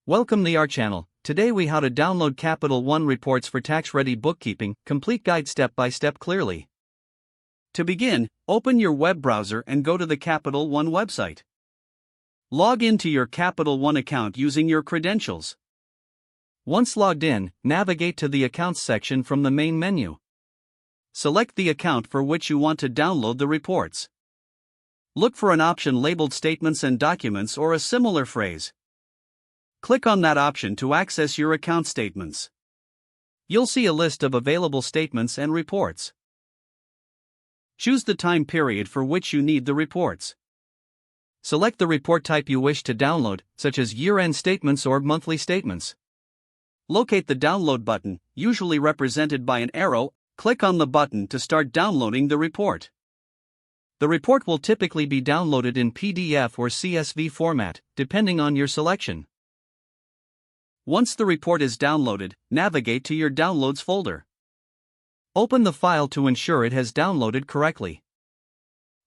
Welcome to our channel. Today we how to download Capital One reports for tax-ready bookkeeping, complete guide step by step clearly. To begin, open your web browser and go to the Capital One website. Log into your Capital One account using your credentials. Once logged in, navigate to the Accounts section from the main menu. Select the account for which you want to download the reports. Look for an option labeled Statements and Documents or a similar phrase. Click on that option to access your account statements. You'll see a list of available statements and reports. Choose the time period for which you need the reports. Select the report type you wish to download, such as year-end statements or monthly statements. Locate the download button, usually represented by an arrow. Click on the button to start downloading the report. The report will typically be downloaded in PDF or CSV format, depending on your selection. Once the report is downloaded, navigate to your Downloads folder. Open the file to ensure it has downloaded correctly.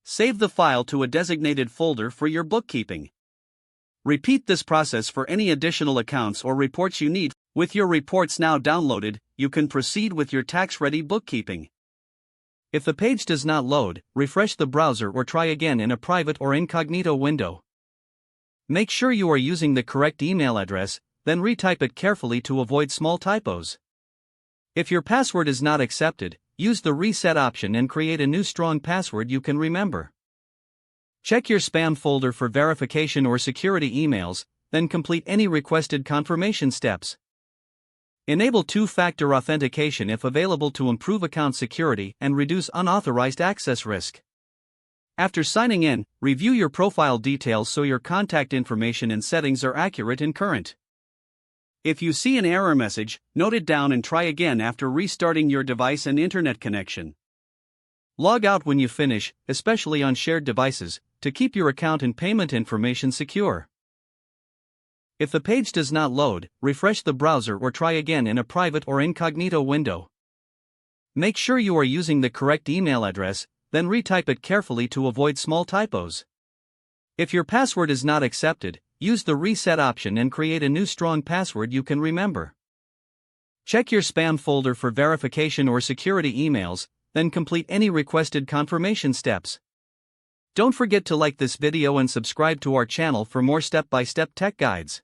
Save the file to a designated folder for your bookkeeping. Repeat this process for any additional accounts or reports you need. With your reports now downloaded, you can proceed with your tax-ready bookkeeping. If the page does not load, refresh the browser or try again in a private or incognito window. Make sure you are using the correct email address, then retype it carefully to avoid small typos. If your password is not accepted, use the reset option and create a new strong password you can remember. Check your spam folder for verification or security emails, then complete any requested confirmation steps. Enable two-factor authentication if available to improve account security and reduce unauthorized access risk. After signing in, review your profile details so your contact information and settings are accurate and current. If you see an error message, note it down and try again after restarting your device and internet connection. Log out when you finish, especially on shared devices, to keep your account and payment information secure. If the page does not load, refresh the browser or try again in a private or incognito window. Make sure you are using the correct email address, then retype it carefully to avoid small typos. If your password is not accepted, use the reset option and create a new strong password you can remember. Check your spam folder for verification or security emails, then complete any requested confirmation steps. Don't forget to like this video and subscribe to our channel for more step-by-step tech guides.